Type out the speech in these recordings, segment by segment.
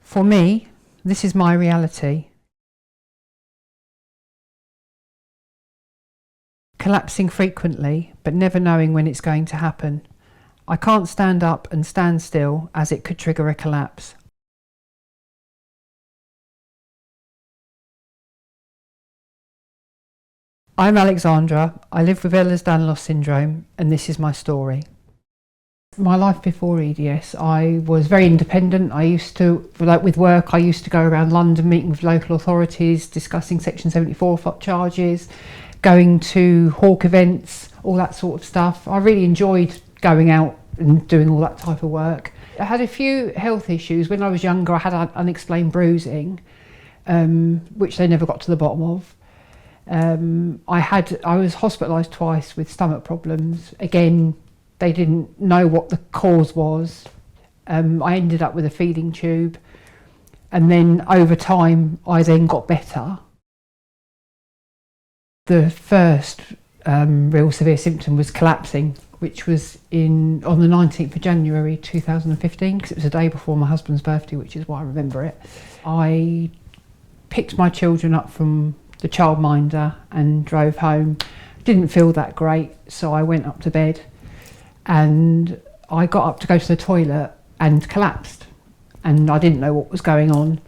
For me, this is my reality. Collapsing frequently, but never knowing when it's going to happen. I can't stand up and stand still, as it could trigger a collapse. I'm Alexandra. I live with Ehlers Danlos Syndrome, and this is my story. My life before EDS, I was very independent. I used to, with work, I used to go around London meeting with local authorities, discussing Section 74 charges, going to hawk events, all that sort of stuff. I really enjoyed going out and doing all that type of work. I had a few health issues. When I was younger, I had unexplained bruising, which they never got to the bottom of. I was hospitalised twice with stomach problems. Again, they didn't know what the cause was. I ended up with a feeding tube, and then over time I then got better. The first real severe symptom was collapsing, which was on the 19th of January 2015, because it was the day before my husband's birthday, which is why I remember it. I picked my children up from the childminder and drove home. Didn't feel that great, so I went up to bed, and I got up to go to the toilet and collapsed, and I didn't know what was going on.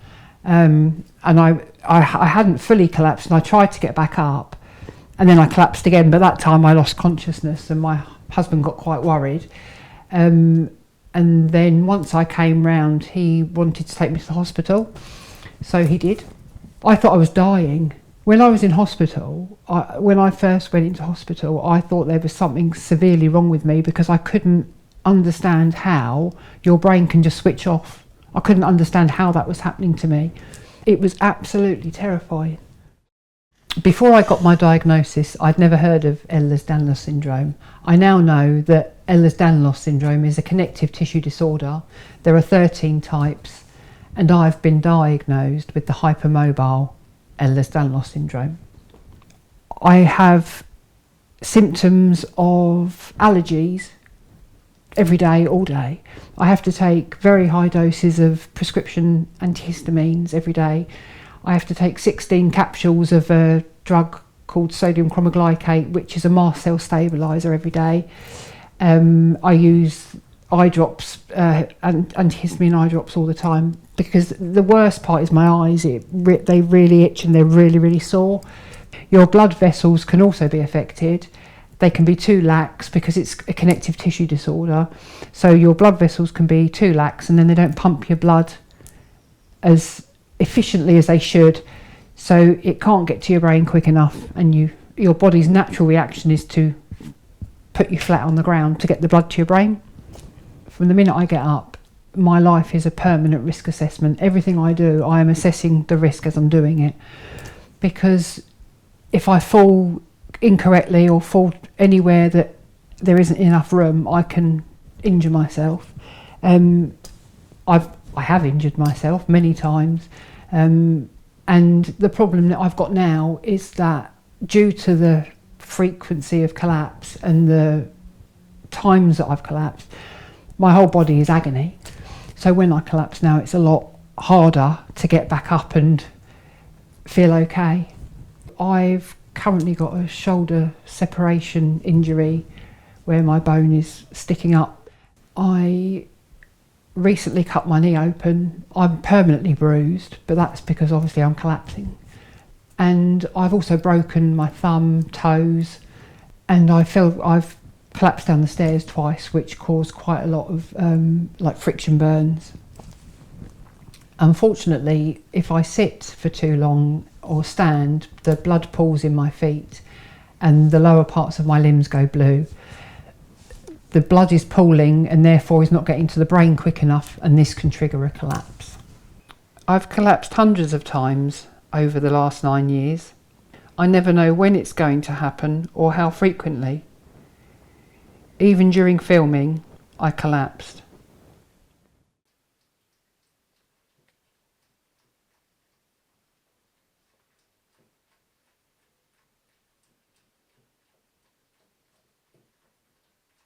And I hadn't fully collapsed, and I tried to get back up, and then I collapsed again, but that time I lost consciousness, and my husband got quite worried. And then once I came round, he wanted to take me to the hospital, so he did. I thought I was dying. When I was in hospital, when I first went into hospital, I thought there was something severely wrong with me, because I couldn't understand how your brain can just switch off. I couldn't understand how that was happening to me. It was absolutely terrifying. Before I got my diagnosis, I'd never heard of Ehlers Danlos Syndrome. I now know that Ehlers Danlos Syndrome is a connective tissue disorder. There are 13 types, and I've been diagnosed with the hypermobile Ehlers Danlos Syndrome. I have symptoms of allergies every day, all day. I have to take very high doses of prescription antihistamines every day. I have to take 16 capsules of a drug called sodium chromoglycate, which is a mast cell stabiliser, every day. I use eye drops, antihistamine eye drops all the time, because the worst part is my eyes. They really itch, and they're really, really sore. Your blood vessels can also be affected. They can be too lax, because it's a connective tissue disorder. So your blood vessels can be too lax, and then they don't pump your blood as efficiently as they should. So it can't get to your brain quick enough, and your body's natural reaction is to put you flat on the ground to get the blood to your brain. From the minute I get up, my life is a permanent risk assessment. Everything I do, I am assessing the risk as I'm doing it. Because if I fall incorrectly or fall anywhere that there isn't enough room, I can injure myself. I have injured myself many times. And the problem that I've got now is that, due to the frequency of collapse and the times that I've collapsed, my whole body is agony. So when I collapse now, it's a lot harder to get back up and feel okay. I've currently got a shoulder separation injury where my bone is sticking up. I recently cut my knee open. I'm permanently bruised, but that's because obviously I'm collapsing. And I've also broken my thumb, toes, and I've collapsed down the stairs twice, which caused quite a lot of friction burns. Unfortunately, if I sit for too long or stand, the blood pools in my feet and the lower parts of my limbs go blue. The blood is pooling and therefore is not getting to the brain quick enough, and this can trigger a collapse. I've collapsed hundreds of times over the last 9 years. I never know when it's going to happen or how frequently. Even during filming, I collapsed.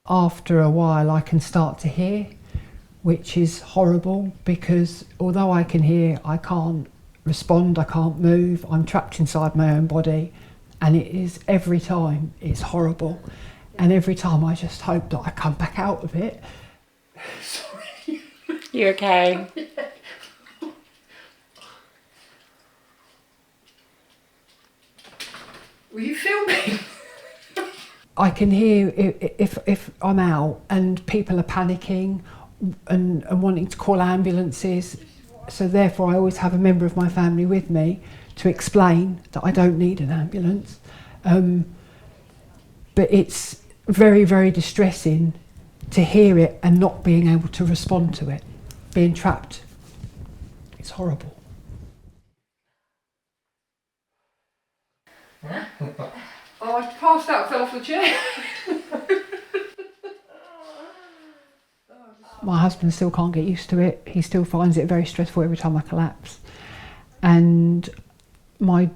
After a while, I can start to hear. which is horrible because although I can hear, I can't respond, I can't move, I'm trapped inside my own body, and it is every time, it's horrible. And every time I just hope that I come back out of it. Sorry. You okay? Will you film me? I can hear if I'm out and people are panicking and wanting to call ambulances. So therefore I always have a member of my family with me to explain that I don't need an ambulance. But it's very, very distressing to hear it and not being able to respond to it, being trapped. It's horrible. Oh, I passed out, fell off the chair. My husband still can't get used to it. He still finds it very stressful every time I collapse. And my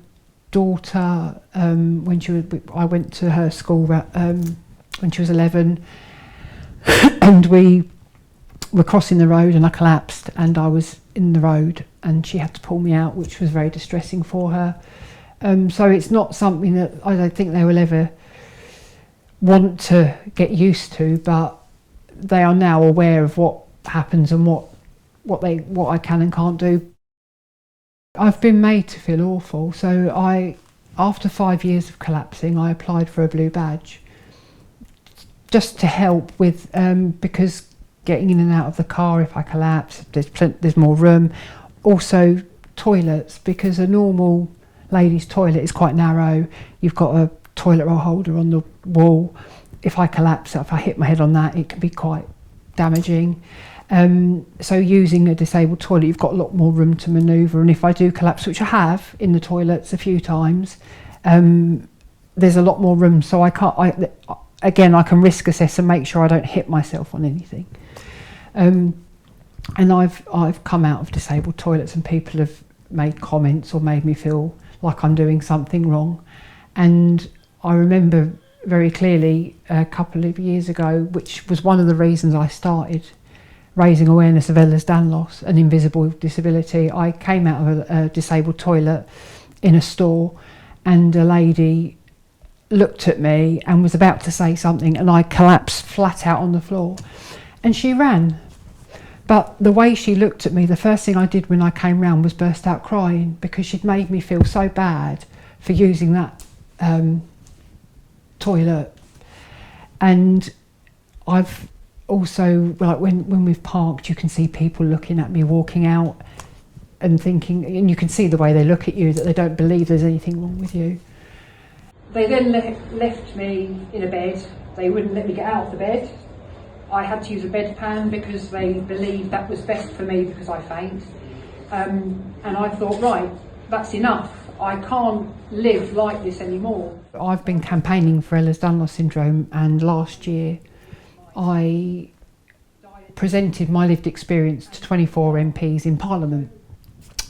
daughter, I went to her school when she was 11, and we were crossing the road and I collapsed and I was in the road and she had to pull me out, which was very distressing for her. So it's not something that I don't think they will ever want to get used to, but they are now aware of what happens and what I can and can't do. I've been made to feel awful, so after 5 years of collapsing, I applied for a blue badge just to help with, because getting in and out of the car if I collapse, there's more room. Also toilets, because a normal ladies' toilet is quite narrow. You've got a toilet roll holder on the wall. If I collapse, if I hit my head on that, it can be quite damaging. So using a disabled toilet, you've got a lot more room to manoeuvre. And if I do collapse, which I have in the toilets a few times, there's a lot more room. So I can risk assess and make sure I don't hit myself on anything. And I've come out of disabled toilets and people have made comments or made me feel like I'm doing something wrong. And I remember very clearly a couple of years ago, which was one of the reasons I started raising awareness of Ehlers Danlos, an invisible disability. I came out of a disabled toilet in a store and a lady looked at me and was about to say something and I collapsed flat out on the floor and she ran. But the way she looked at me, the first thing I did when I came round was burst out crying because she'd made me feel so bad for using that toilet. And I've also, like when we've parked, you can see people looking at me walking out and thinking, and you can see the way they look at you, that they don't believe there's anything wrong with you. They then left me in a bed. They wouldn't let me get out of the bed. I had to use a bedpan because they believed that was best for me because I faint. And I thought, right, that's enough. I can't live like this anymore. I've been campaigning for Ehlers Danlos Syndrome, and last year I presented my lived experience to 24 MPs in Parliament.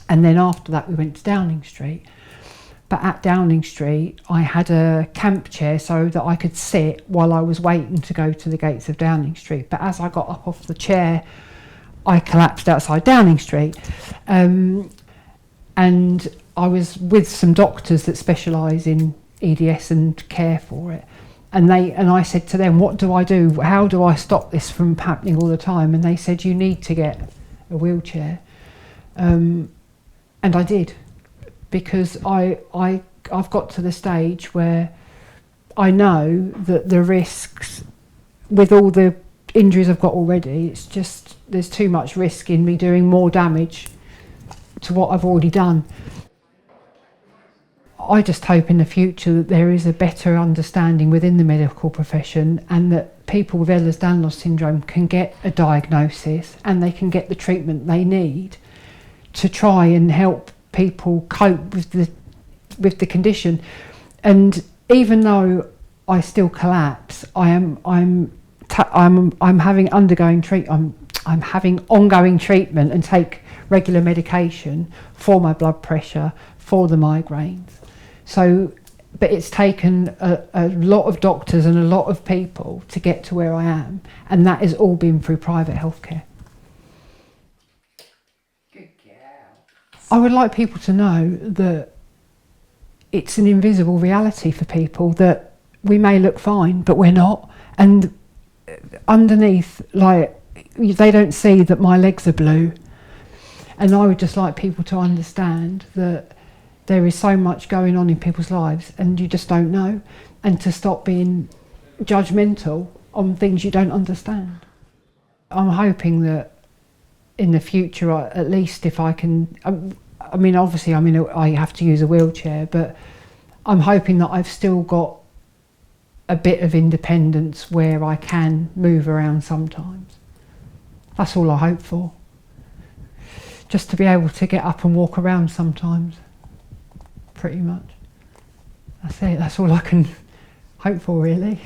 And then after that we went to Downing Street. But at Downing Street, I had a camp chair so that I could sit while I was waiting to go to the gates of Downing Street. But as I got up off the chair, I collapsed outside Downing Street. And I was with some doctors that specialise in EDS and care for it. And I said to them, what do I do? How do I stop this from happening all the time? And they said, you need to get a wheelchair. And I did. Because I've got to the stage where I know that the risks, with all the injuries I've got already, it's just, there's too much risk in me doing more damage to what I've already done. I just hope in the future that there is a better understanding within the medical profession and that people with Ehlers Danlos Syndrome can get a diagnosis and they can get the treatment they need to try and help people cope with the condition. And even though I still collapse, I'm having ongoing treatment and take regular medication for my blood pressure, for the migraines. So, but it's taken a lot of doctors and a lot of people to get to where I am, and that has all been through private healthcare. I would like people to know that it's an invisible reality for people, that we may look fine, but we're not. And underneath, like, they don't see that my legs are blue. And I would just like people to understand that there is so much going on in people's lives and you just don't know, and to stop being judgmental on things you don't understand. I'm hoping that in the future, at least if I can, I mean, obviously I have to use a wheelchair, but I'm hoping that I've still got a bit of independence where I can move around sometimes. That's all I hope for. Just to be able to get up and walk around sometimes, pretty much. That's it, that's all I can hope for, really.